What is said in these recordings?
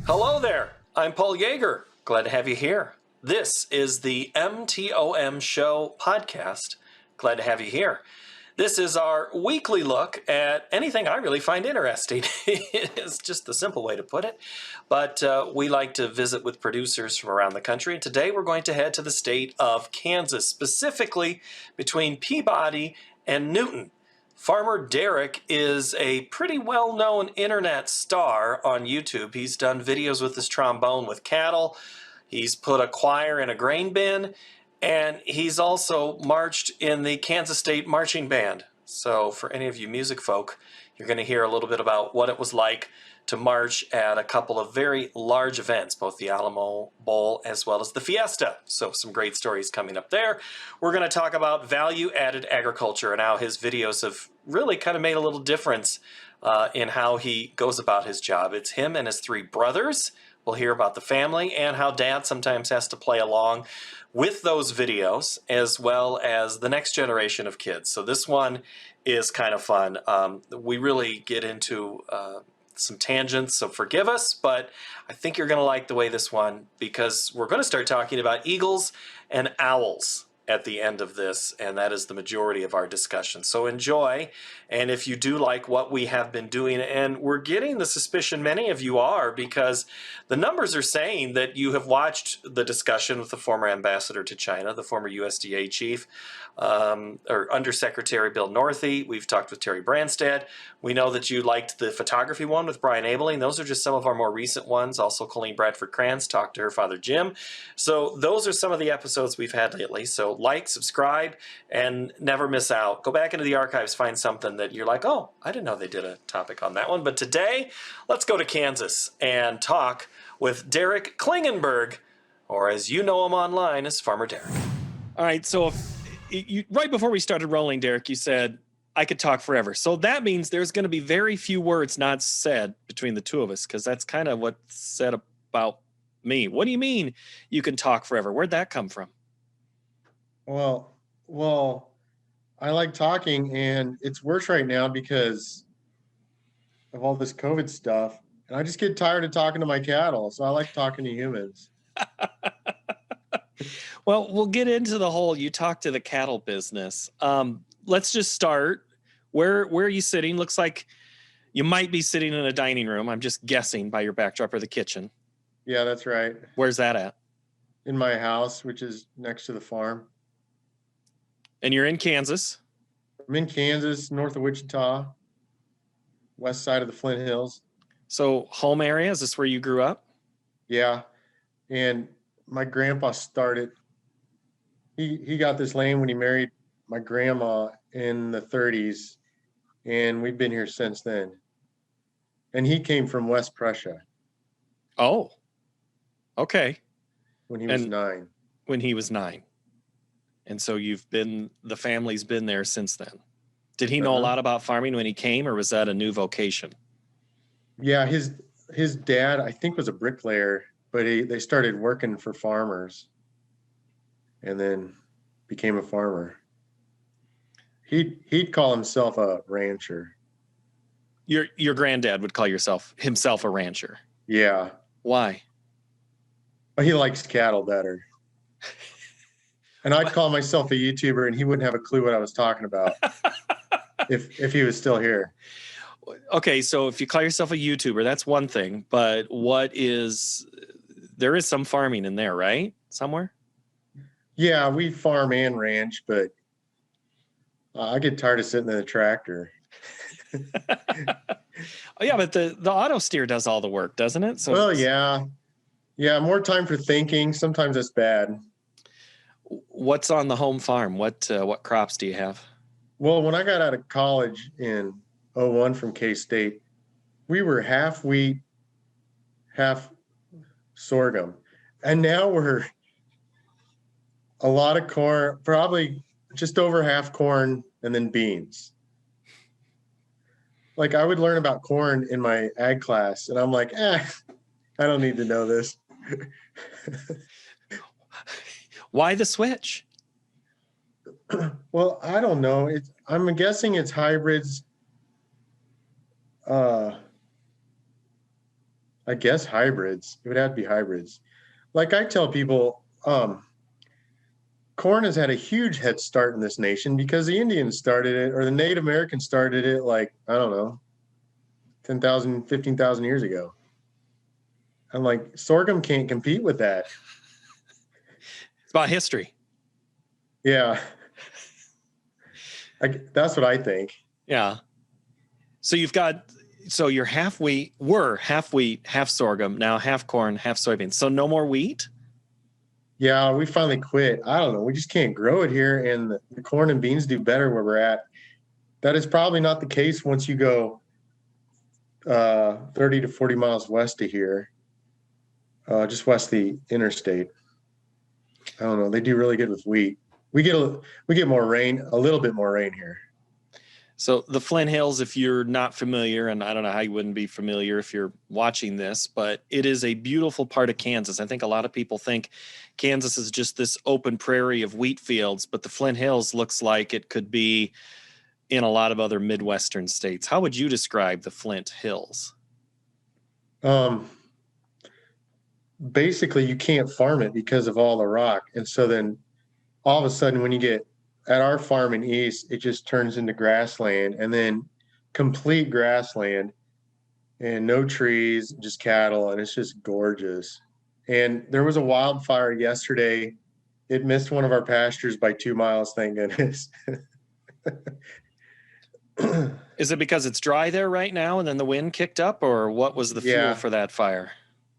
Hello there, I'm Paul Yeager. Glad to have you here. This is the MTOM Show podcast. Glad to have you here. This is our weekly look at anything I really find interesting. It's just the simple way to put it. But we like to visit with producers from around the country. And today we're going to head to the state of Kansas, specifically between Peabody and Newton. Farmer Derek is a pretty well-known internet star on YouTube. He's done videos with his trombone with cattle. He's put a choir in a grain bin. And he's also marched in the Kansas State Marching Band. So for any of you music folk, you're going to hear a little bit about what it was like to march at a couple of very large events, both the Alamo Bowl as well as the Fiesta. So some great stories coming up there. We're going to talk about value-added agriculture and how his videos have really kind of made a little difference in how he goes about his job. It's him and his three brothers. We'll hear about the family and how dad sometimes has to play along with those videos, as well as the next generation of kids. So this one is kind of fun. We really get into some tangents, so forgive us, but I think you're going to like the way this one, because we're going to start talking about eagles and owls at the end of this, and that is the majority of our discussion. So enjoy, and if you do like what we have been doing, and we're getting the suspicion many of you are, because the numbers are saying that you have watched the discussion with the former ambassador to China, the former USDA chief, or Undersecretary Bill Northey. We've talked with Terry Branstad. We know that you liked the photography one with Brian Abeling. Those are just some of our more recent ones. Also, Colleen Bradford-Kranz talked to her father, Jim. So those are some of the episodes we've had lately. So like, subscribe, and never miss out. Go back into the archives, find something that you're like, oh, I didn't know they did a topic on that one. But today, let's go to Kansas and talk with Derek Klingenberg, or as you know him online as Farmer Derek. All right, so right before we started rolling, Derek, you said I could talk forever. So that means there's going to be very few words not said between the two of us, because that's kind of what's said about me. What do you mean you can talk forever? Where'd that come from? Well, I like talking, and it's worse right now because of all this COVID stuff. And I just get tired of talking to my cattle, so I like talking to humans. Well, we'll get into the whole you talk to the cattle business. Let's just start. Where are you sitting? Looks like you might be sitting in a dining room. I'm just guessing by your backdrop, or the kitchen. Yeah, that's right. Where's that at? In my house, which is next to the farm. And you're in Kansas? I'm in Kansas, north of Wichita, west side of the Flint Hills. So home area, is this where you grew up? Yeah, and my grandpa started, he got this land when he married my grandma in the 30s, and we've been here since then. And he came from West Prussia. Oh, okay. When he was 9. When he was 9. And so the family's been there since then. Did he know a lot about farming when he came, or was that a new vocation? Yeah, his dad, I think, was a bricklayer, but they started working for farmers and then became a farmer. He'd call himself a rancher. Your granddad would call himself a rancher. Yeah. Why? Well, he likes cattle better. And I'd call myself a YouTuber, and he wouldn't have a clue what I was talking about if he was still here. Okay, so if you call yourself a YouTuber, that's one thing. But there is some farming in there, right? Somewhere? Yeah, we farm and ranch, but I get tired of sitting in the tractor. Oh, yeah, but the auto steer does all the work, doesn't it? So well, yeah. Yeah, more time for thinking. Sometimes it's bad. What's on the home farm? What crops do you have? Well, when I got out of college in 2001 from K-State, we were half wheat, half sorghum. And now we're a lot of corn, probably just over half corn, and then beans. Like, I would learn about corn in my ag class, and I'm like, I don't need to know this. Why the switch? Well, I don't know. I'm guessing it's hybrids. I guess hybrids. It would have to be hybrids. Like I tell people, corn has had a huge head start in this nation because the Indians started it or the Native Americans started it like, I don't know, 10,000, 15,000 years ago. I'm like, sorghum can't compete with that. It's about history. Yeah. That's what I think. Yeah. So you're half wheat, half wheat, half sorghum, now half corn, half soybeans. So no more wheat? Yeah, we finally quit. I don't know. We just can't grow it here. And the corn and beans do better where we're at. That is probably not the case once you go 30 to 40 miles west of here, just west of the interstate. I don't know. They do really good with wheat. We get more rain, a little bit more rain here. So the Flint Hills, if you're not familiar, and I don't know how you wouldn't be familiar if you're watching this, but it is a beautiful part of Kansas. I think a lot of people think Kansas is just this open prairie of wheat fields, but the Flint Hills looks like it could be in a lot of other Midwestern states. How would you describe the Flint Hills? Basically, you can't farm it because of all the rock. And so then all of a sudden, when you get at our farm in East, it just turns into grassland and then complete grassland and no trees, just cattle. And it's just gorgeous. And there was a wildfire yesterday. It missed one of our pastures by 2 miles, thank goodness. Is it because it's dry there right now and then the wind kicked up, or what was the fuel for that fire?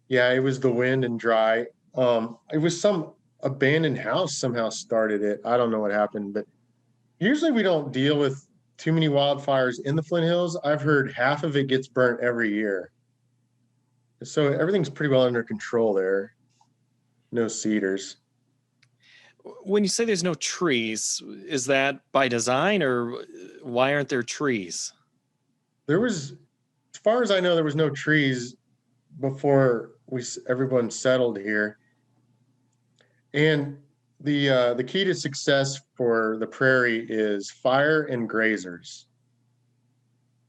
Yeah, it was the wind and dry. It was some abandoned house somehow started it. I don't know what happened, but usually we don't deal with too many wildfires in the Flint Hills. I've heard half of it gets burnt every year. So everything's pretty well under control there. No cedars. When you say there's no trees, is that by design, or why aren't there trees? There was, as far as I know, there was no trees before everyone settled here. And the key to success for the prairie is fire and grazers.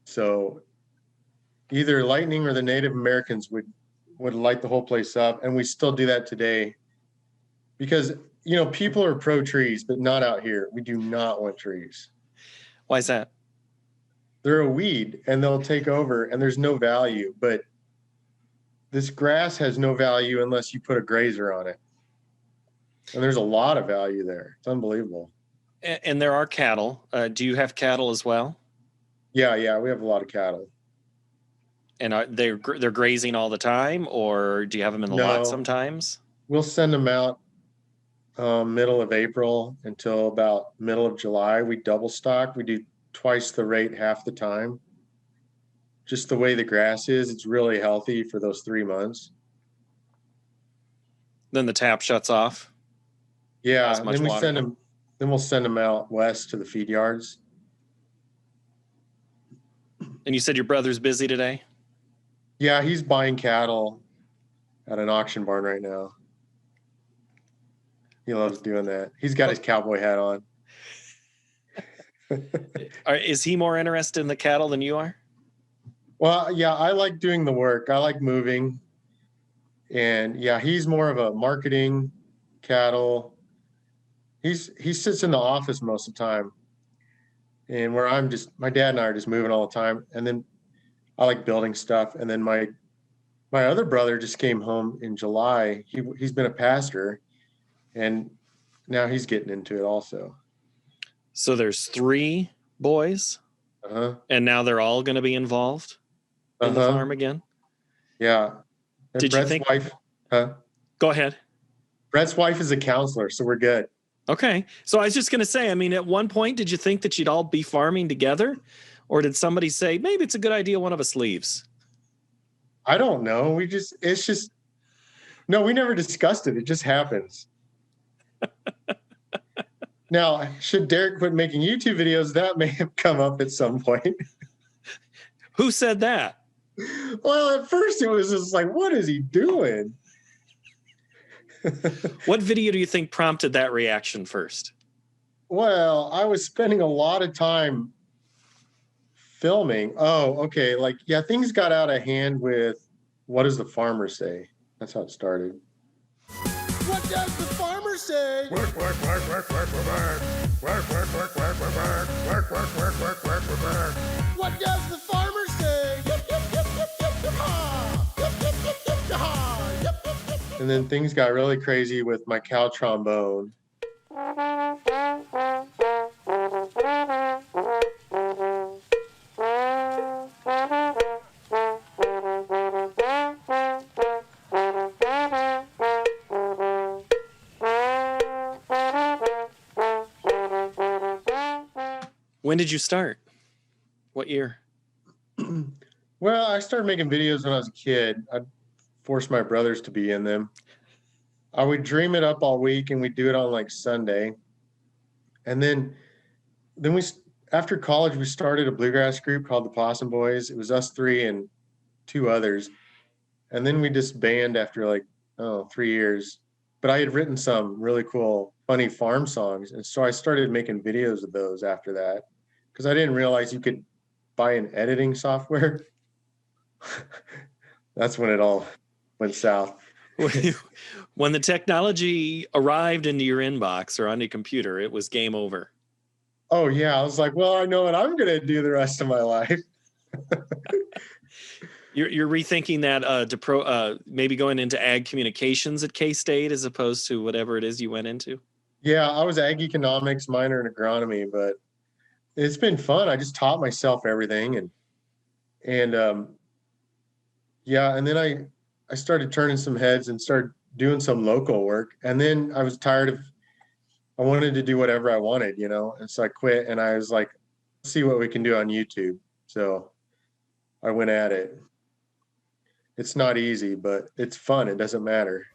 So either lightning or the Native Americans would light the whole place up, and we still do that today. Because people are pro trees, but not out here. We do not want trees. Why is that? They're a weed, and they'll take over, and there's no value. But this grass has no value unless you put a grazer on it. And there's a lot of value there. It's unbelievable. And there are cattle. Do you have cattle as well? Yeah, we have a lot of cattle. And they're grazing all the time, or do you have them in the lot sometimes? We'll send them out middle of April until about middle of July. We double stock. We do twice the rate half the time. Just the way the grass is, it's really healthy for those 3 months. Then the tap shuts off. Yeah, then we send them. Then we'll send them out west to the feed yards. And you said your brother's busy today? Yeah, he's buying cattle at an auction barn right now. He loves doing that. He's got his cowboy hat on. Is he more interested in the cattle than you are? Well, yeah, I like doing the work. I like moving. And yeah, he's more of a marketing cattle. He sits in the office most of the time. And where my dad and I are just moving all the time. And then I like building stuff. And then my other brother just came home in July. He's been a pastor, and now he's getting into it also. So there's 3 boys, and now they're all going to be involved in the farm again? Yeah. And Did Brett's you think? wife? Go ahead. Brett's wife is a counselor, so we're good. Okay. So I was just going to say, I mean, at one point, did you think that you'd all be farming together? Or did somebody say, maybe it's a good idea one of us leaves? I don't know. No, we never discussed it. It just happens. Now, should Derek quit making YouTube videos? That may have come up at some point. Who said that? Well, at first it was just like, what is he doing? What video do you think prompted that reaction first? Well, I was spending a lot of time filming. Oh, okay. Like, yeah, things got out of hand with what does the farmer say? That's how it started. What does the farmer say? Work, work, work, work, work, work, work. Work, work, work, work, work, work. Work, work, work, work, work, work, work. What does the farmer say? Yip, yip, yip, yip, yip, yip, ha! Yip, yip, yip, yip, yip, ha! Yip, yip, yip, yip. And then things got really crazy with my cow trombone. When did you start? What year? Well, I started making videos when I was a kid. I forced my brothers to be in them. I would dream it up all week, and we'd do it on like Sunday. And then we, after college, we started a bluegrass group called the Possum Boys. It was us three and two others. And then we disbanded after like, 3 years. But I had written some really cool, funny farm songs. And so I started making videos of those after that, because I didn't realize you could buy an editing software. That's when it all went south. When the technology arrived into your inbox or on your computer, it was game over. Oh yeah, I was like, well, I know what I'm gonna do the rest of my life. You're rethinking that to maybe going into ag communications at K-State as opposed to whatever it is you went into. Yeah, I was ag economics minor in agronomy, but it's been fun. I just taught myself everything, and yeah, and then I started turning some heads and started doing some local work, and then I was tired of. I wanted to do whatever I wanted, and so I quit, and I was like, let's see what we can do on YouTube. So I went at it. It's not easy, but it's fun. It doesn't matter.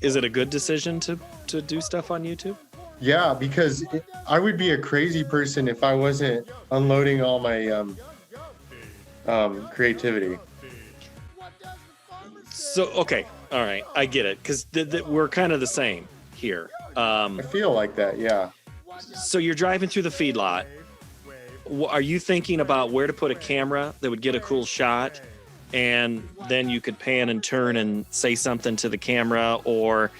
Is it a good decision to do stuff on YouTube? Yeah, because I would be a crazy person if I wasn't unloading all my creativity. So, okay. All right. I get it. Because we're kind of the same here. I feel like that, yeah. So you're driving through the feedlot. Are you thinking about where to put a camera that would get a cool shot, and then you could pan and turn and say something to the camera, or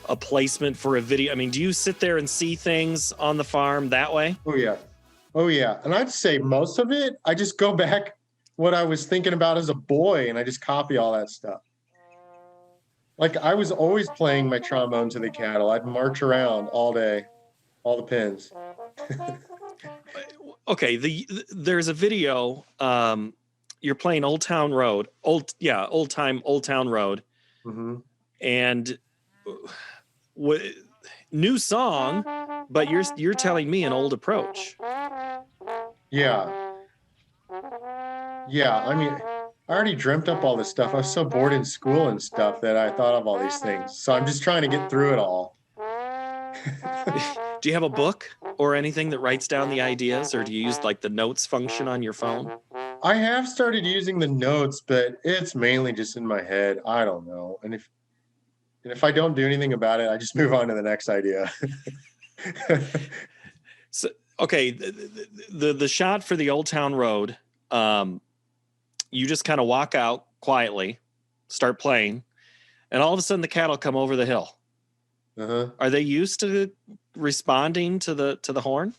a placement for a video? I mean, do you sit there and see things on the farm that way? Oh yeah. And I'd say most of it, I just go back what I was thinking about as a boy, and I just copy all that stuff. Like, I was always playing my trombone to the cattle. I'd march around all day, all the pins. Okay, there's a video. You're playing Old Town Road, Old Town Road, Mm-hmm. and new song, but you're telling me an old approach. Yeah. I mean, I already dreamt up all this stuff. I was so bored in school and stuff that I thought of all these things. So I'm just trying to get through it all. Do you have a book or anything that writes down the ideas, or do you use like the notes function on your phone? I have started using the notes, but it's mainly just in my head. I don't know. And if I don't do anything about it, I just move on to the next idea. So, okay, the shot for the Old Town Road, you just kind of walk out quietly, start playing, and all of a sudden the cattle come over the hill. Uh-huh. Are they used to responding to the horn?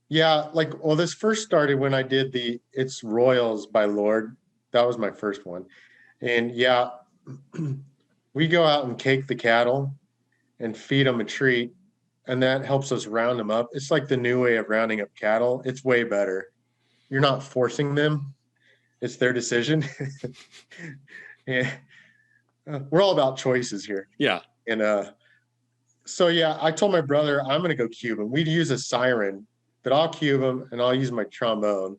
Yeah, this first started when I did the It's Royals by Lord. That was my first one. And yeah, we go out and cake the cattle and feed them a treat, and that helps us round them up. It's like the new way of rounding up cattle. It's way better. You're not forcing them. It's their decision. Yeah. We're all about choices here. Yeah. And so yeah, I told my brother I'm gonna go cube him. We'd use a siren, but I'll cube him and I'll use my trombone.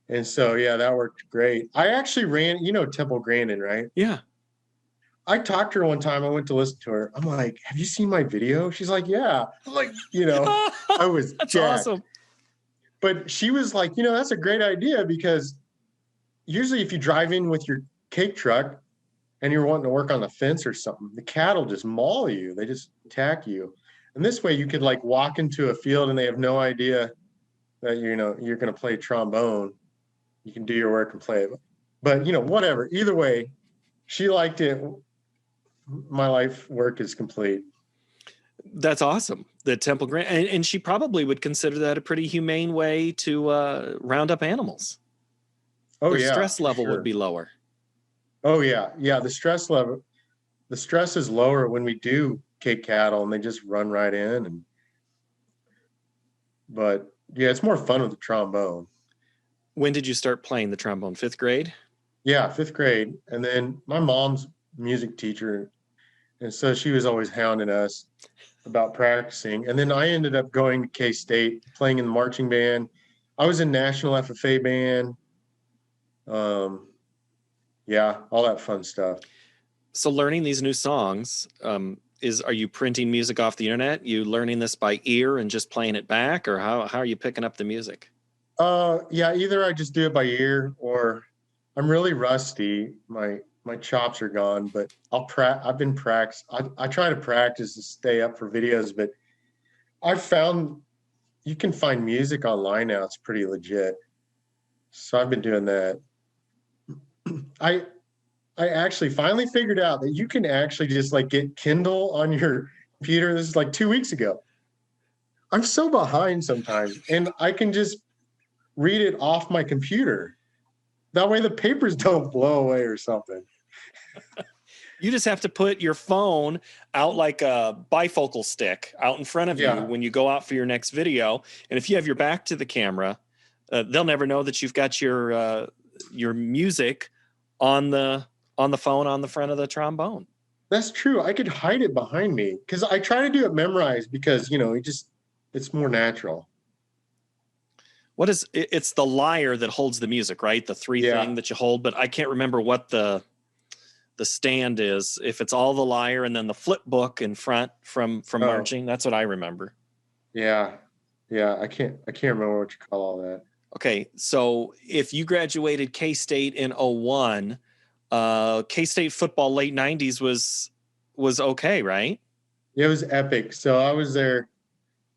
And so yeah, that worked great. I actually ran, Temple Grandin, right? Yeah. I talked to her one time. I went to listen to her. I'm like, have you seen my video? She's like, yeah. I'm like, I was That's jacked. awesome. But she was like, that's a great idea, because usually if you drive in with your cake truck and you're wanting to work on the fence or something, the cattle just maul you. They just attack you. And this way you could walk into a field and they have no idea that, you're going to play trombone. You can do your work and play it. But whatever. Either way, she liked it. My life work is complete. That's awesome. The Temple Grant, and she probably would consider that a pretty humane way to round up animals. Oh Their yeah, stress for level sure. would be lower. Oh yeah, yeah. The stress is lower when we do take cattle and they just run right in. But yeah, it's more fun with the trombone. When did you start playing the trombone? 5th grade? Yeah, 5th grade. And then my mom's music teacher, and so she was always hounding us about practicing. And then I ended up going to K-State, playing in the marching band. I was in National FFA band. Yeah, all that fun stuff. So learning these new songs, are you printing music off the internet? You learning this by ear and just playing it back, or how are you picking up the music? Yeah, either I just do it by ear or I'm really rusty. My chops are gone, but I've been practice. I try to practice to stay up for videos, but I've found you can find music online now. It's pretty legit. So I've been doing that. I I actually finally figured out that you can actually just like get Kindle on your computer. This is like 2 weeks ago. I'm so behind sometimes, and I can just read it off my computer. That way the papers don't blow away or something. You just have to put your phone out like a bifocal stick out in front of you Yeah. when you go out for your next video. And if you have your back to the camera, they'll never know that you've got your music on the phone on the front of the trombone. That's true. I could hide it behind me because I try to do it memorized because, it's more natural. It's the lyre that holds the music, right? The three Yeah. thing that you hold, but I can't remember what the stand is. If it's all the lyre and then the flip book in front from marching, that's what I remember. Yeah. Yeah. I can't remember what you call all that. Okay. So if you graduated K-State in 01, K-State football late 90s was okay, right? It was epic. So I was there.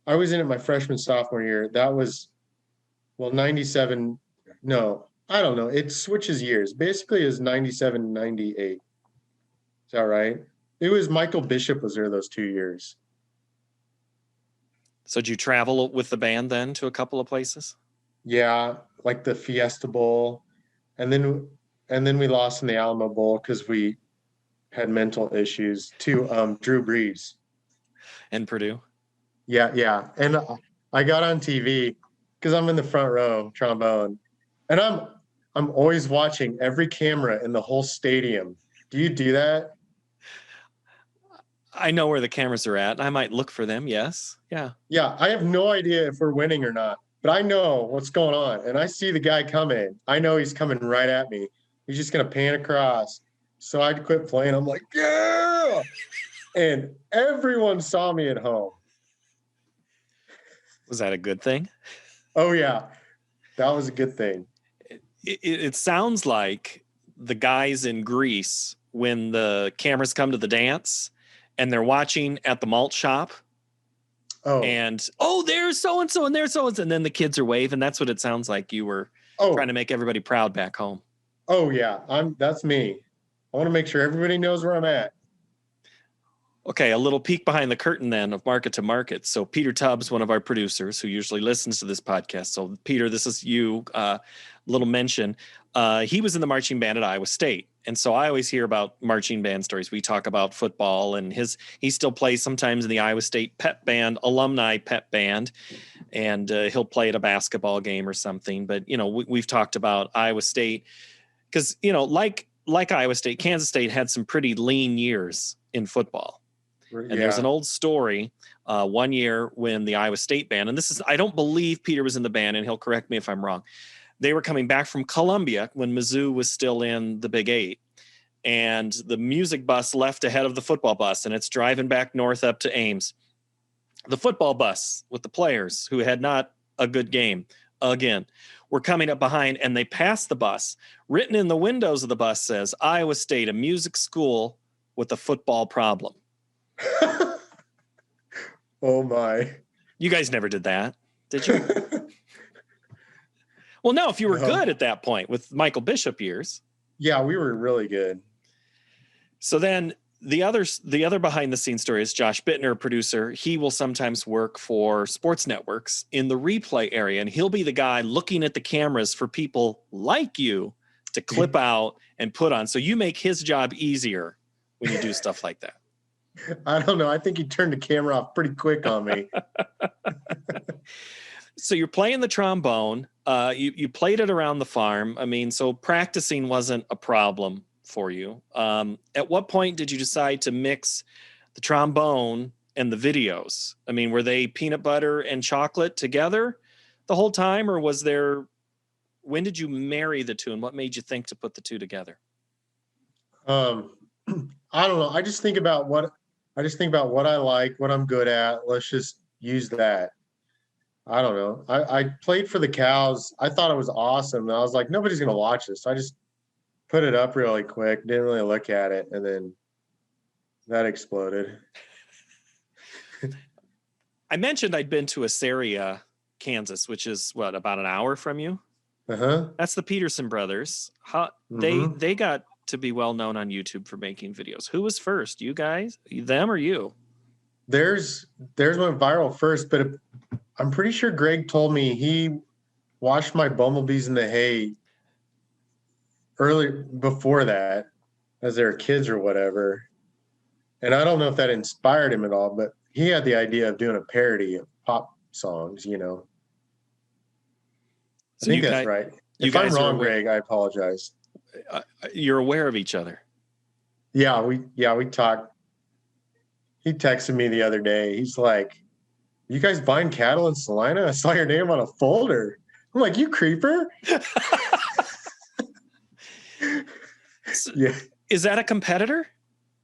I was in it my freshman, sophomore year. That was, 97. No, I don't know. It switches years. Basically, it was 97, 98. Is that right? It was Michael Bishop was there those 2 years. So did you travel with the band then to a couple of places? Yeah, like the Fiesta Bowl. And then we lost in the Alamo Bowl because we had mental issues to Drew Brees. And Purdue? Yeah, yeah. And I got on TV because I'm in the front row, trombone, and I'm always watching every camera in the whole stadium. Do you do that? I know where the cameras are at. I might look for them. Yes. Yeah. Yeah, I have no idea if we're winning or not, but I know what's going on. And I see the guy coming. I know he's coming right at me. He's just going to pan across. So I quit playing. I'm like, yeah. And everyone saw me at home. Was that a good thing? Oh, yeah. That was a good thing. It sounds like the guys in Greece, when the cameras come to the dance and they're watching at the malt shop, and there's so-and-so and there's so-and-so, and then the kids are waving. That's what it sounds like. You were trying to make everybody proud back home. Oh yeah, that's me. I want to make sure everybody knows where I'm at. Okay, a little peek behind the curtain then of Market to Market. So Peter Tubbs, one of our producers who usually listens to this podcast. So Peter, this is you, little mention. He was in the marching band at Iowa State. And so I always hear about marching band stories. We talk about football, and he still plays sometimes in the Iowa State pep band, alumni pep band, and he'll play at a basketball game or something. But, we've talked about Iowa State because, like Iowa State, Kansas State had some pretty lean years in football. And there's an old story one year when the Iowa State band, and I don't believe Peter was in the band, and he'll correct me if I'm wrong. They were coming back from Columbia when Mizzou was still in the Big Eight. And the music bus left ahead of the football bus, and it's driving back north up to Ames. The football bus with the players who had not a good game, again, were coming up behind, and they passed the bus. Written in the windows of the bus says, Iowa State, a music school with a football problem. Oh my. You guys never did that, did you? Well, no, if you were good at that point with Michael Bishop years. we were really good. So then the other behind the scenes story is Josh Bittner, producer. He will sometimes work for sports networks in the replay area, and he'll be the guy looking at the cameras for people like you to clip out and put on. So you make his job easier when you do stuff like that. I don't know. I think he turned the camera off pretty quick on me. So you're playing the trombone. You played it around the farm. I mean, so practicing wasn't a problem for you. At what point did you decide to mix the trombone and the videos? I mean, were they peanut butter and chocolate together the whole time, or when did you marry the two, and what made you think to put the two together? I don't know. I just think about what I like, what I'm good at. Let's just use that. I don't know. I played for the Cows. I thought it was awesome. And I was like, nobody's going to watch this. So I just put it up really quick, didn't really look at it. And then that exploded. I mentioned I'd been to Assaria, Kansas, which is about an hour from you? Uh-huh. That's the Peterson brothers. They got to be well known on YouTube for making videos. Who was first? You guys, them, or you? Theirs went viral first, but I'm pretty sure Greg told me he watched my Bumblebees in the Hay early before that, as they were kids or whatever. And I don't know if that inspired him at all, but he had the idea of doing a parody of pop songs, you know. I think that's right. If I'm wrong, Greg, I apologize. You're aware of each other. Yeah, we talked. He texted me the other day. He's like, "You guys buying cattle in Salina? I saw your name on a folder." I'm like, "You creeper." Yeah. Is that a competitor?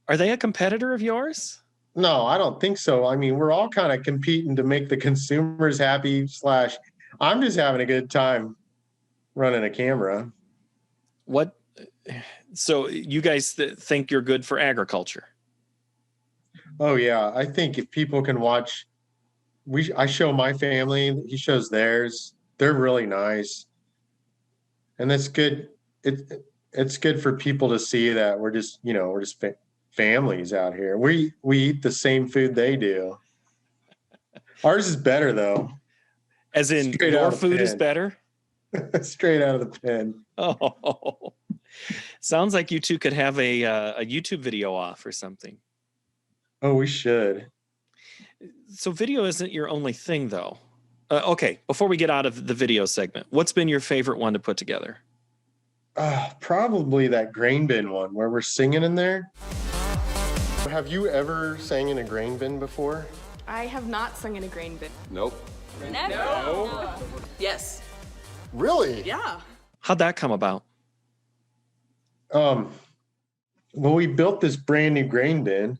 Are they a competitor of yours? No, I don't think so. I mean, we're all kind of competing to make the consumers happy / I'm just having a good time running a camera. So you guys think you're good for agriculture? Oh yeah. I think if people can watch, I show my family, he shows theirs. They're really nice. And that's good. It's good for people to see that we're just families out here. We eat the same food they do. Ours is better though. As in your food is better? Straight out of the pen. Oh, sounds like you two could have a YouTube video off or something. Oh, we should. So video isn't your only thing though. Okay, before we get out of the video segment, what's been your favorite one to put together? Probably that grain bin one where we're singing in there. Have you ever sang in a grain bin before? I have not sung in a grain bin. Nope. Never. No. Yes. Really? Yeah. How'd that come about? Well, we built this brand new grain bin,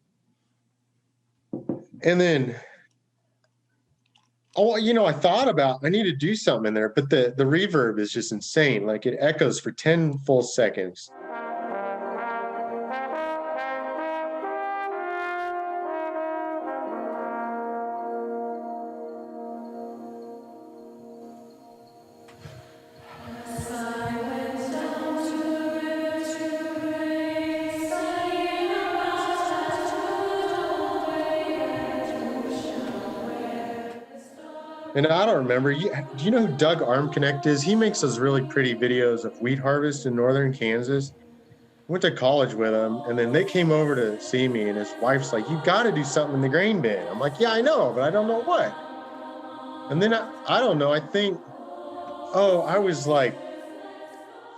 and then, I thought I need to do something in there, but the reverb is just insane. Like it echoes for 10 full seconds. And I don't remember. Do you know who Doug Armconnect is? He makes those really pretty videos of wheat harvest in northern Kansas. Went to college with him, and then they came over to see me, and his wife's like, "You got to do something in the grain bin." I'm like, "Yeah, I know, but I don't know what." And then I don't know. I think, I was like,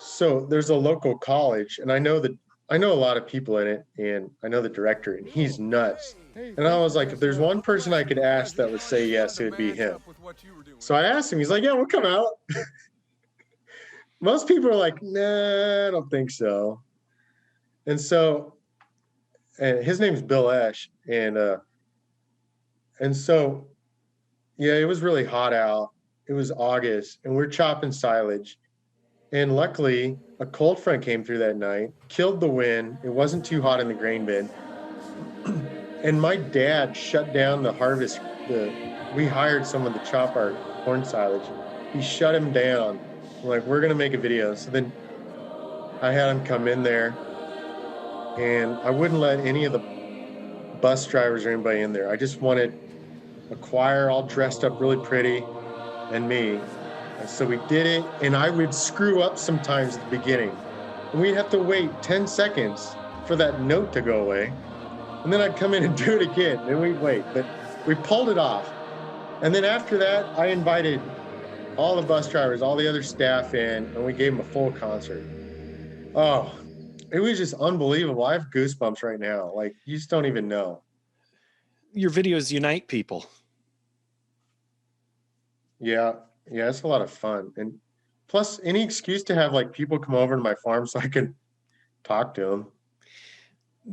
so there's a local college, and I know a lot of people in it, and I know the director, and he's nuts. And I was like, if there's one person I could ask that would say yes, it would be him. So I asked him, he's like, "Yeah, we'll come out." Most people are like, "Nah, I don't think so." And so, and his name's Bill Esch. And so, yeah, it was really hot out. It was August, and we're chopping silage. And luckily, a cold front came through that night, killed the wind. It wasn't too hot in the grain bin. And my dad shut down the harvest. We hired someone to chop our corn silage. He shut him down. We're like, "We're going to make a video." So then I had them come in there, and I wouldn't let any of the bus drivers or anybody in there. I just wanted a choir all dressed up really pretty and me. And so we did it, and I would screw up sometimes at the beginning. And we'd have to wait 10 seconds for that note to go away. And then I'd come in and do it again, and we'd wait. But we pulled it off. And then after that, I invited all the bus drivers, all the other staff in, and we gave them a full concert. Oh, it was just unbelievable. I have goosebumps right now. Like, you just don't even know. Your videos unite people. Yeah, it's a lot of fun. And plus, any excuse to have like people come over to my farm so I can talk to them.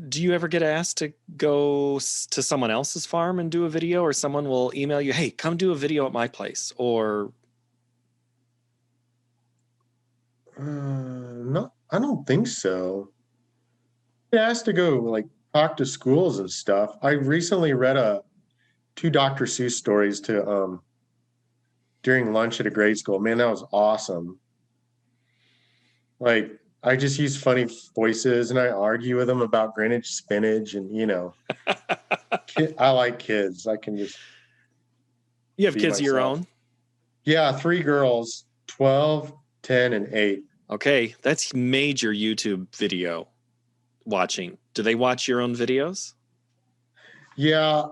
Do you ever get asked to go to someone else's farm and do a video, or someone will email you, hey, come do a video at my place? Or No, I don't think so. I get asked to go like talk to schools and stuff. I recently read two Dr. Seuss stories to during lunch at a grade school. Man, that was awesome. Like, I just use funny voices and I argue with them about Greenwich spinach, and I like kids. I can just you have be kids of your myself. own? Yeah, 3 girls, 12, 10, and 8. Okay, that's major YouTube video watching. Do they watch your own videos? Yeah,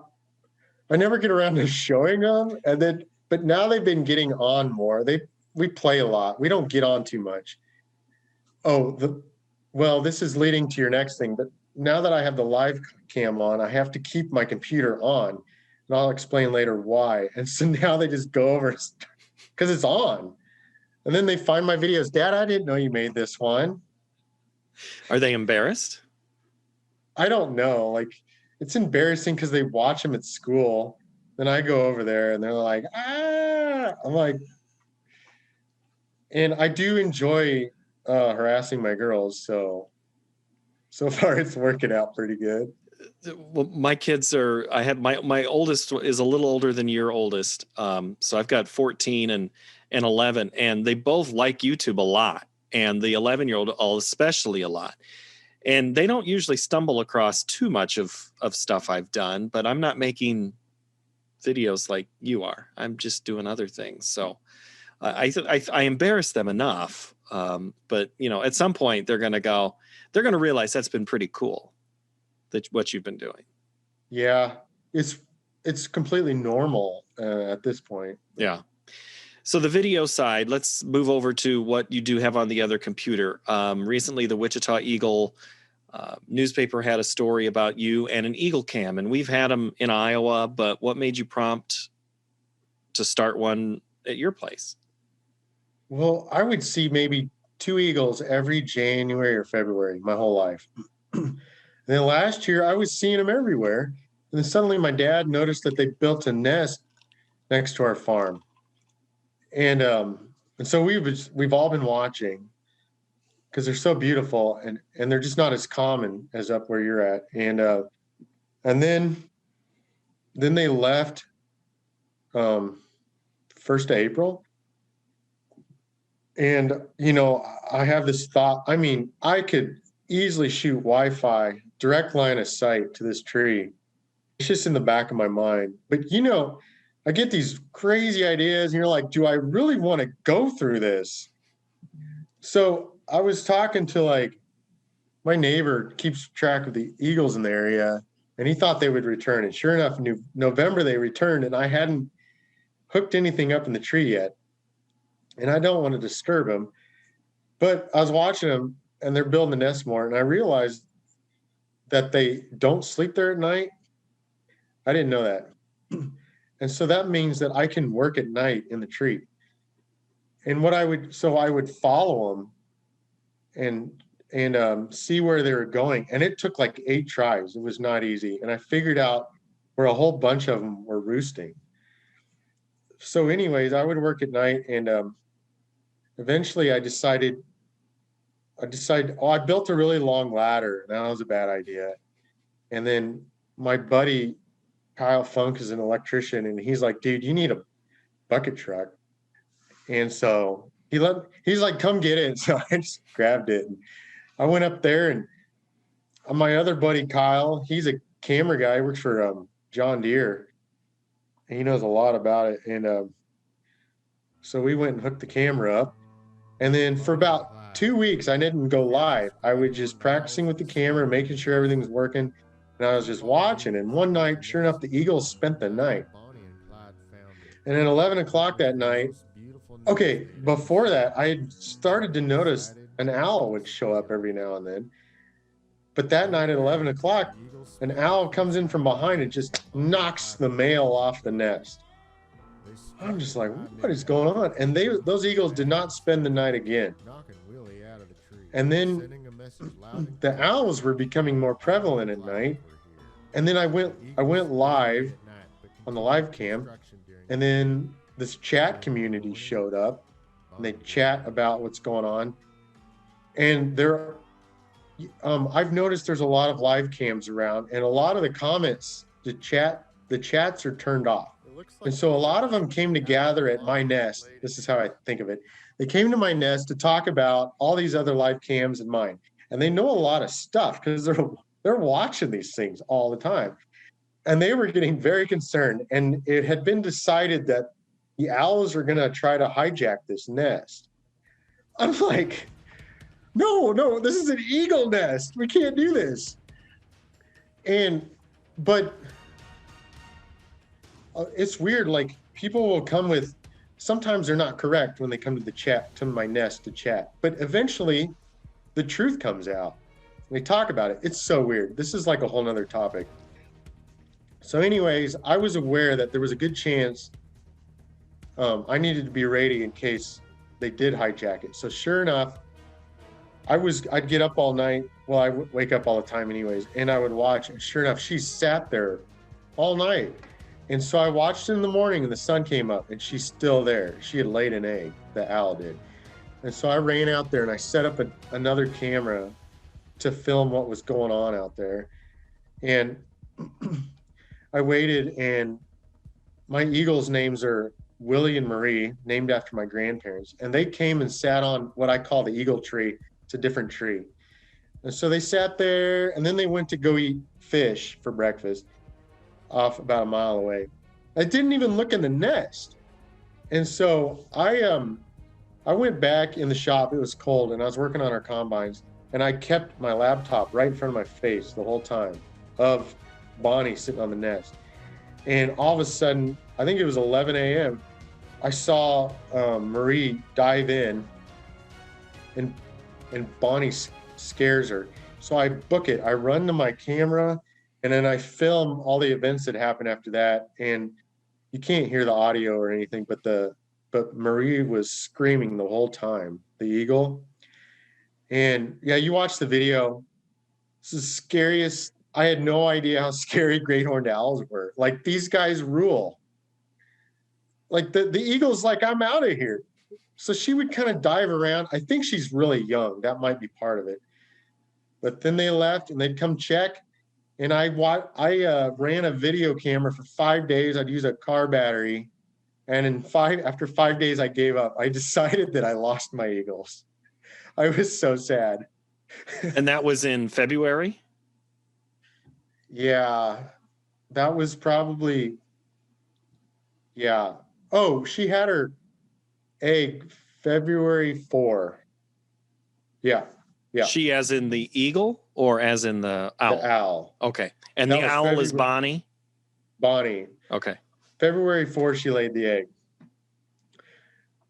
I never get around to showing them, but now they've been getting on more. We play a lot. We don't get on too much. Well, this is leading to your next thing, but now that I have the live cam on, I have to keep my computer on, and I'll explain later why. And so now they just go over because it's on. And then they find my videos. Dad, I didn't know you made this one. Are they embarrassed? I don't know. Like, it's embarrassing because they watch them at school. Then I go over there and they're like, ah. I'm like, and I do enjoy harassing my girls. So far it's working out pretty good. Well, my kids are, I have my oldest is a little older than your oldest. So I've got 14 and 11, and they both like YouTube a lot. And the 11-year-old especially a lot. And they don't usually stumble across too much of stuff I've done, but I'm not making videos like you are. I'm just doing other things. So I embarrass them enough. But at some point they're going to realize that's been pretty cool, what you've been doing. Yeah, it's completely normal at this point. Yeah. So the video side, let's move over to what you do have on the other computer. Recently, the Wichita Eagle newspaper had a story about you and an Eagle cam, and we've had them in Iowa, but what made you prompt to start one at your place? Well, I would see maybe 2 eagles every January or February my whole life. And then last year I was seeing them everywhere. And then suddenly my dad noticed that they built a nest next to our farm. And so we've all been watching because they're so beautiful, and they're just not as common as up where you're at. And then they left 1st of April. And, I have this thought. I mean, I could easily shoot Wi-Fi, direct line of sight to this tree. It's just in the back of my mind. But, I get these crazy ideas, and you're like, do I really want to go through this? So I was talking to my neighbor keeps track of the eagles in the area, and he thought they would return. And sure enough, in November they returned, and I hadn't hooked anything up in the tree yet. And I don't want to disturb them. But I was watching them, and they're building the nest more, and I realized that they don't sleep there at night. I didn't know that. And so that means that I can work at night in the tree. And I would follow them and see where they were going. And it took 8 tries. It was not easy. And I figured out where a whole bunch of them were roosting. So anyways, I would work at night, and eventually I decided, I built a really long ladder. That was a bad idea. And then my buddy, Kyle Funk, is an electrician, and he's like, dude, you need a bucket truck. And so he's like, come get it. So I just grabbed it. I went up there, and my other buddy Kyle, he's a camera guy, works for John Deere, and he knows a lot about it. And so we went and hooked the camera up, and then for about 2 weeks, I didn't go live. I was just practicing with the camera, making sure everything was working, and I was just watching. And one night, sure enough, the Eagles spent the night. And at 11 o'clock that night, okay, before that, I had started to notice an owl would show up every now and then. But that night at 11 o'clock, an owl comes in from behind and just knocks the male off the nest. I'm just like, what is going on? And those eagles did not spend the night again. And then the owls were becoming more prevalent at night. And then I went live on the live cam, and then this chat community showed up, and they chat about what's going on. And I've noticed there's a lot of live cams around, and a lot of the comments, the chats are turned off. And so a lot of them came to gather at my nest. This is how I think of it. They came to my nest to talk about all these other live cams and mine. And they know a lot of stuff because they're watching these things all the time. And they were getting very concerned. And it had been decided that the owls are going to try to hijack this nest. I'm like, no, this is an eagle nest. We can't do this. But it's weird. Like, people will come with, sometimes they're not correct when they come to the chat, to my nest to chat. But eventually, the truth comes out. We talk about it. It's so weird. This is like a whole nother topic. So anyways, I was aware that there was a good chance I needed to be ready in case they did hijack it. So sure enough, I'd get up all night. Well, I would wake up all the time anyways, and I would watch, and sure enough, she sat there all night. And so I watched in the morning, and the sun came up, and she's still there. She had laid an egg, the owl did. And so I ran out there, and I set up another camera to film what was going on out there. And I waited, and my eagles' names are Willie and Marie, named after my grandparents. And they came and sat on what I call the eagle tree. It's a different tree. And so they sat there, and then they went to go eat fish for breakfast off about a mile away. I didn't even look in the nest. And so I went back in the shop. It was cold, and I was working on our combines, and I kept my laptop right in front of my face the whole time of Bonnie sitting on the nest. And all of a sudden, I think it was 11 a.m., I saw Marie dive in, and Bonnie scares her. So I book it. I run to my camera, and then I film all the events that happened after that. And you can't hear the audio or anything, but Marie was screaming the whole time, the eagle. And yeah, you watch the video. It's the scariest. I had no idea how scary great horned owls were. Like, these guys rule. Like the eagle's like, I'm out of here. So she would kind of dive around. I think she's really young. That might be part of it. But then they left, and they'd come check. And I ran a video camera for 5 days. I'd use a car battery. And after 5 days, I gave up. I decided that I lost my eagles. I was so sad. And that was in February? Yeah, that was probably, yeah. Oh, she had her egg February 4. Yeah. She as in the eagle or as in the owl? The owl. Okay. And That the was owl is February. Bonnie? Bonnie. Okay. February 4, she laid the egg.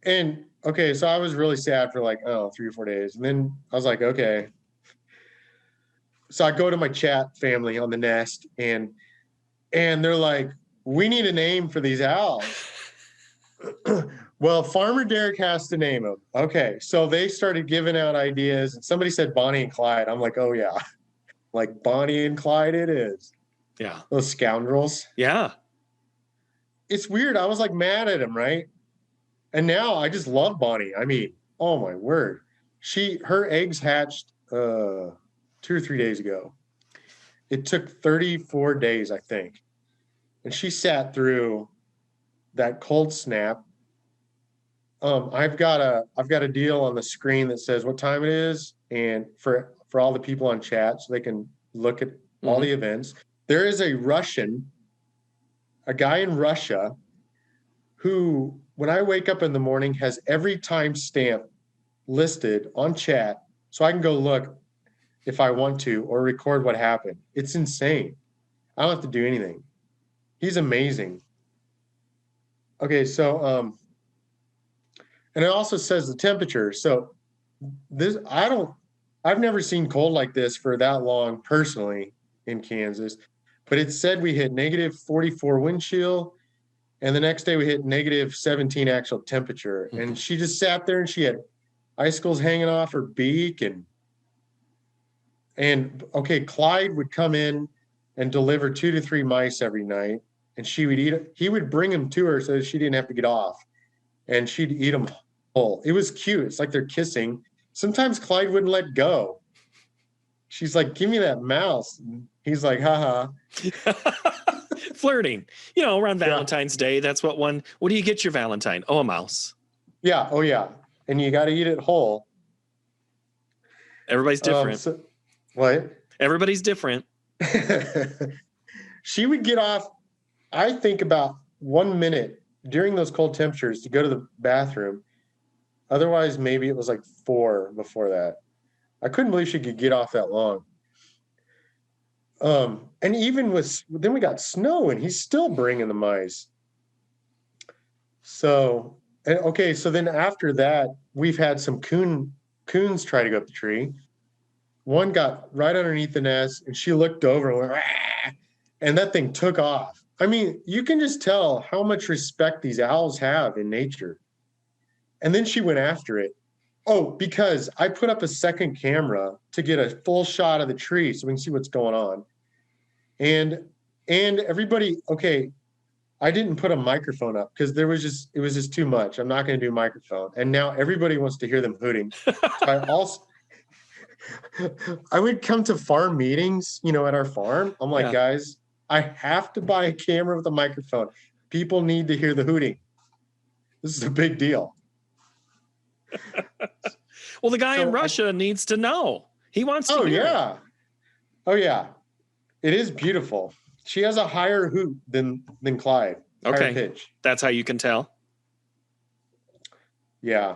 And okay, so I was really sad for like, 3 or 4 days. And then I was like, okay. So I go to my chat family on the nest, and they're like, we need a name for these owls. Well, Farmer Derek has to name them. Okay, so they started giving out ideas, and somebody said Bonnie and Clyde. I'm like, oh yeah, like Bonnie and Clyde it is. Yeah. Those scoundrels. Yeah. It's weird. I was like mad at him, right? And now I just love Bonnie. I mean, oh my word. Her eggs hatched 2 or 3 days ago. It took 34 days, I think. And she sat through that cold snap. I've got a deal on the screen that says what time it is, and for for all the people on chat so they can look at all the events. There is a guy in Russia who, when I wake up in the morning, has every timestamp listed on chat so I can go look if I want to or record what happened. It's insane. I don't have to do anything. He's amazing. Okay, so and it also says the temperature. So this I've never seen cold like this for that long personally in Kansas, but it said we hit negative 44 wind chill, and the next day we hit negative 17 actual temperature. And she just sat there and she had icicles hanging off her beak and okay, Clyde would come in and deliver 2 to 3 mice every night, and he would bring them to her so that she didn't have to get off, and she'd eat them whole. It was cute. It's like they're kissing. Sometimes Clyde wouldn't let go. She's like, give me that mouse. He's like, haha. Flirting. Around Valentine's Day, that's what do you get your Valentine? Oh, a mouse. Yeah. Oh, yeah. And you got to eat it whole. Everybody's different. What? Everybody's different. She would get off, I think, about 1 minute during those cold temperatures to go to the bathroom. Otherwise, maybe it was like 4 before that. I couldn't believe she could get off that long. And even then we got snow and he's still bringing the mice. So then after that, we've had some coons try to go up the tree. One got right underneath the nest and she looked over and went, "Ah," and that thing took off. I mean, you can just tell how much respect these owls have in nature. And then she went after it. Oh, because I put up a second camera to get a full shot of the tree so we can see what's going on. And everybody, okay, I didn't put a microphone up because it was just too much. I'm not going to do microphone. And now everybody wants to hear them hooting. So I would come to farm meetings, at our farm. I'm like, guys, I have to buy a camera with a microphone. People need to hear the hooting. This is a big deal. Well, the guy in Russia needs to know. He wants to hear it. Oh, yeah. It is beautiful. She has a higher hoot than Clyde. Okay. Higher pitch. That's how you can tell? Yeah.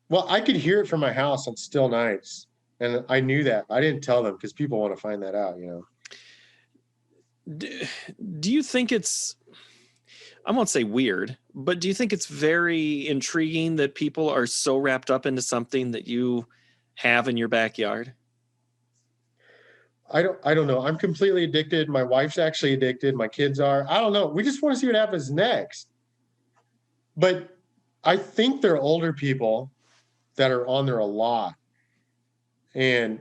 Well, I could hear it from my house on still nights. And I knew that. I didn't tell them because people want to find that out, Do you think it's, I won't say weird, but do you think it's very intriguing that people are so wrapped up into something that you have in your backyard? I don't know. I'm completely addicted. My wife's actually addicted. My kids are. I don't know. We just want to see what happens next. But I think they're older people that are on there a lot. And,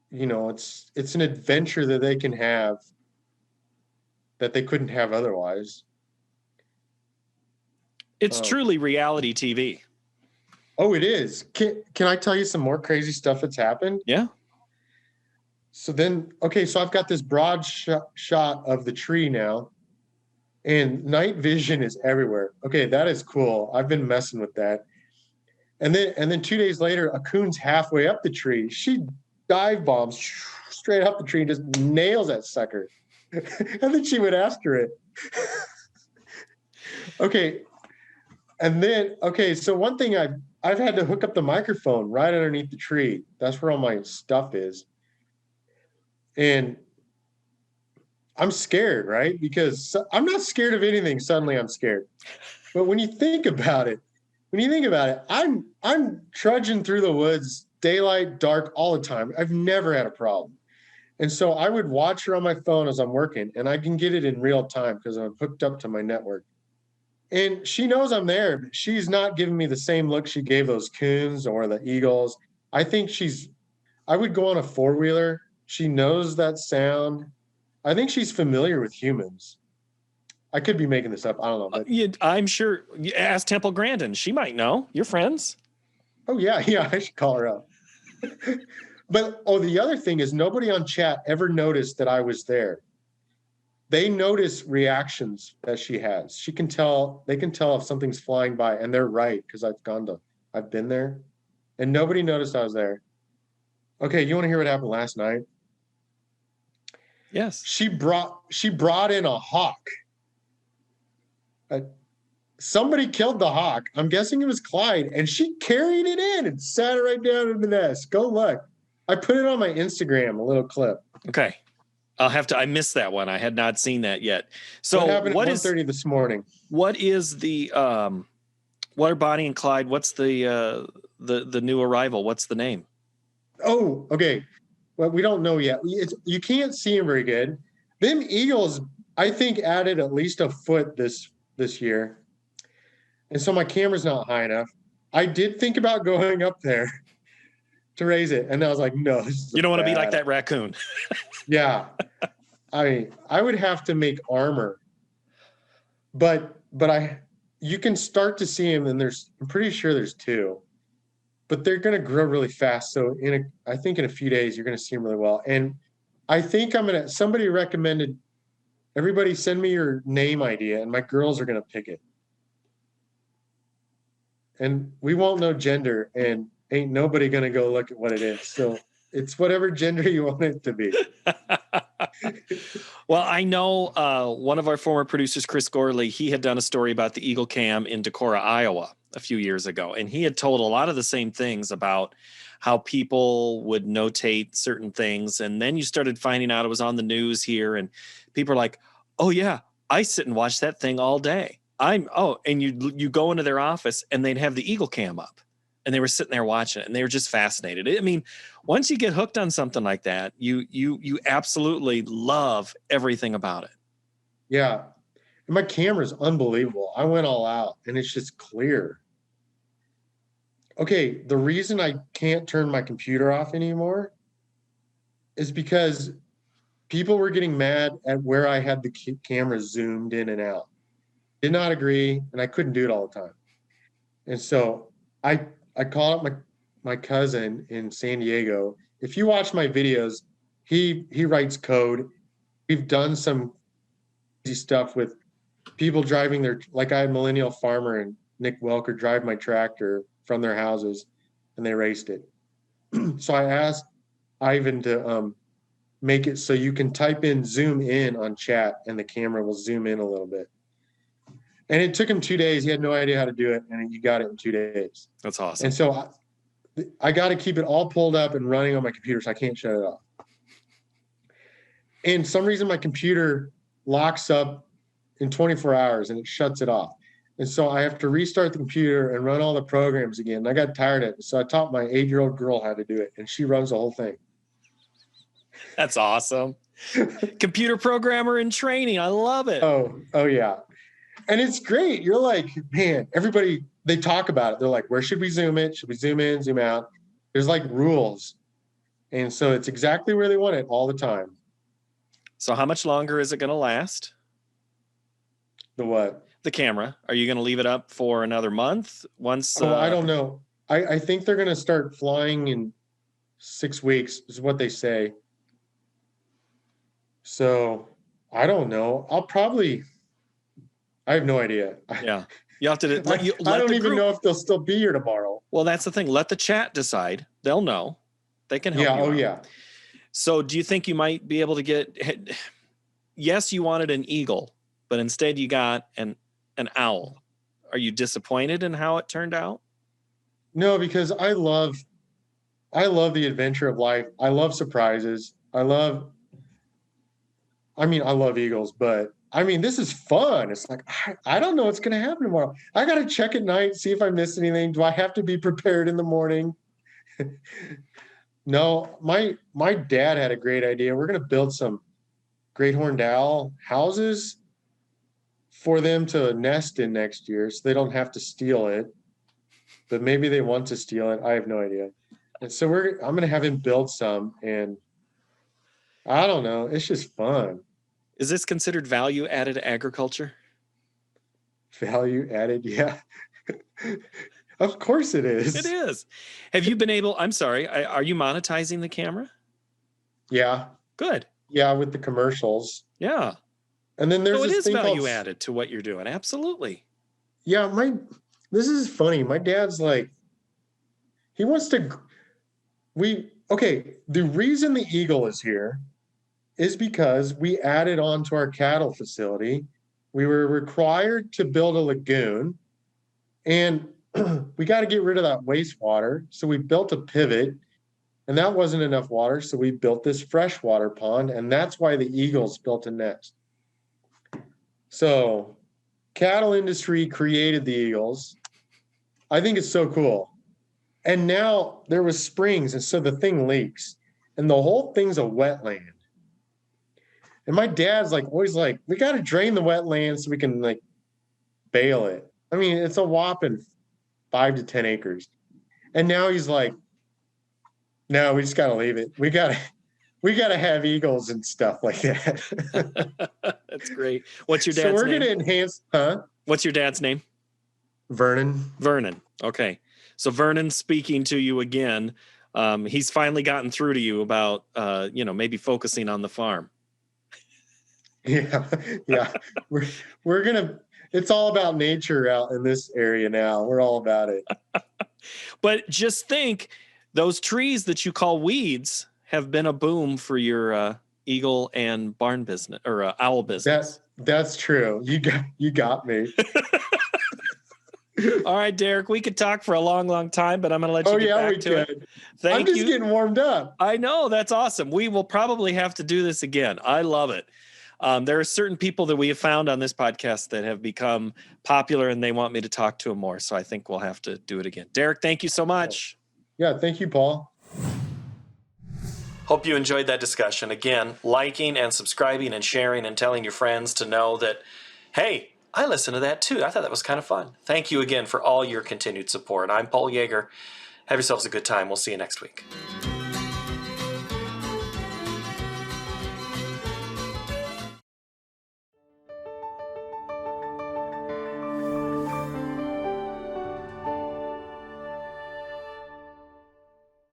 it's an adventure that they can have that they couldn't have otherwise. It's truly reality TV. Oh, it is. Can I tell you some more crazy stuff that's happened? Yeah. So I've got this broad shot of the tree now, and night vision is everywhere. Okay, that is cool. I've been messing with that. And then 2 days later, a coon's halfway up the tree. She dive bombs straight up the tree and just nails that sucker. And then she went after it. Okay. And then, so one thing I've had to hook up the microphone right underneath the tree. That's where all my stuff is. And I'm scared, right? Because I'm not scared of anything. Suddenly I'm scared. But when you think about it, I'm trudging through the woods, daylight, dark, all the time. I've never had a problem. And so I would watch her on my phone as I'm working, and I can get it in real time because I'm hooked up to my network. And she knows I'm there, but she's not giving me the same look she gave those coons or the eagles. I think I would go on a 4-wheeler. She knows that sound. I think she's familiar with humans. I could be making this up. I don't know. But I'm sure. Ask Temple Grandin. She might know. You're friends. Oh, yeah. I should call her up. But, the other thing is nobody on chat ever noticed that I was there. They notice reactions that she has. They can tell if something's flying by, and they're right because I've been there, and nobody noticed I was there. Okay, you want to hear what happened last night? Yes. She brought in a hawk. Somebody killed the hawk. I'm guessing it was Clyde, and she carried it in and sat it right down in the nest. Go look. I put it on my Instagram, a little clip. Okay. I missed that one. I had not seen that yet. So What happened at 1:30 this morning? What is the what are Bonnie and Clyde? What's the new arrival? What's the name? Oh, okay. Well, we don't know yet. You can't see them very good. Them eagles, I think, added at least a foot this year. And so my camera's not high enough. I did think about going up there to raise it. And I was like, no. You don't want to be like that raccoon. Yeah. I mean, I would have to make armor. But you can start to see them, and I'm pretty sure there's two. But they're going to grow really fast. So I think in a few days, you're going to see them really well. And I think somebody recommended, everybody send me your name idea, and my girls are going to pick it. And we won't know gender, and ain't nobody going to go look at what it is. So it's whatever gender you want it to be. Well, I know one of our former producers, Chris Gorley, he had done a story about the Eagle Cam in Decorah, Iowa a few years ago. And he had told a lot of the same things about how people would notate certain things. And then you started finding out it was on the news here, and people are like, oh yeah, I sit and watch that thing all day. And you go into their office and they'd have the Eagle Cam up, and they were sitting there watching it, and they were just fascinated. I mean, once you get hooked on something like that, you absolutely love everything about it. Yeah. And my camera's unbelievable. I went all out, and it's just clear. Okay, the reason I can't turn my computer off anymore is because people were getting mad at where I had the camera zoomed in and out. Did not agree, and I couldn't do it all the time. And so I called up my cousin in San Diego. If you watch my videos, he writes code. We've done some crazy stuff with people driving like I had Millennial Farmer and Nick Welker drive my tractor from their houses, and they raced it. So I asked Ivan to make it so you can type in zoom in on chat, and the camera will zoom in a little bit. And it took him 2 days. He had no idea how to do it, and he got it in 2 days. That's awesome. And so I got to keep it all pulled up and running on my computer, so I can't shut it off. And some reason my computer locks up in 24 hours, and it shuts it off. And so I have to restart the computer and run all the programs again. And I got tired of it. So I taught my 8-year-old girl how to do it, and she runs the whole thing. That's awesome. Computer programmer in training. I love it. Oh yeah. And it's great. You're like, man, everybody, they talk about it. They're like, where should we zoom it? Should we zoom in, zoom out? There's like rules. And so it's exactly where they want it all the time. So how much longer is it going to last? The what? The camera. Are you going to leave it up for another month? I don't know. I think they're going to start flying in 6 weeks is what they say. So I don't know. I have no idea. Yeah. You have to I don't even know if they'll still be here tomorrow. Well, that's the thing. Let the chat decide. They'll know. They can help you. Oh, out. yeah. So do you think you might be able to get, yes, you wanted an eagle, but instead you got an owl. Are you disappointed in how it turned out? No, because I love the adventure of life. I love surprises. I love eagles, but I mean, this is fun. It's like, I don't know what's going to happen tomorrow. I got to check at night, see if I missed anything. Do I have to be prepared in the morning? No, my dad had a great idea. We're going to build some great horned owl houses for them to nest in next year, so they don't have to steal it. But maybe they want to steal it. I have no idea. And so I'm going to have him build some, and I don't know. It's just fun. Is this considered value added agriculture? Value added, yeah. Of course it is. It is. Have you been able, I'm sorry, are you monetizing the camera? Yeah. Good. Yeah, with the commercials. Yeah. And then there's so it this is thing value called, added to what you're doing. Absolutely. Yeah, this is funny. My dad's like, he wants to, Okay, the reason the eagle is here is because we added on to our cattle facility. We were required to build a lagoon, and we got to get rid of that wastewater. So we built a pivot, and that wasn't enough water. So we built this freshwater pond, and that's why the eagles built a nest. So cattle industry created the eagles. I think it's so cool. And now there was springs, and so the thing leaks, and the whole thing's a wetland. And my dad's like always like, we got to drain the wetland so we can like bale it. I mean, it's a whopping 5 to 10 acres. And now he's like, no, we just got to leave it. We got to have eagles and stuff like that. That's great. What's your dad's So we're name? going to enhance, What's your dad's name? Vernon. Vernon. Okay. So Vernon's speaking to you again. He's finally gotten through to you about, maybe focusing on the farm. Yeah. We're going to, it's all about nature out in this area now. We're all about it. But just think, those trees that you call weeds have been a boom for your eagle and barn business or owl business. That's true. You got me. All right, Derek, we could talk for a long, long time, but I'm going to let you get back to it. I'm just getting warmed up. I know. That's awesome. We will probably have to do this again. I love it. There are certain people that we have found on this podcast that have become popular, and they want me to talk to them more. So I think we'll have to do it again. Derek, thank you so much. Yeah, thank you, Paul. Hope you enjoyed that discussion. Again, liking and subscribing and sharing and telling your friends to know that, hey, I listened to that too. I thought that was kind of fun. Thank you again for all your continued support. I'm Paul Yeager. Have yourselves a good time. We'll see you next week.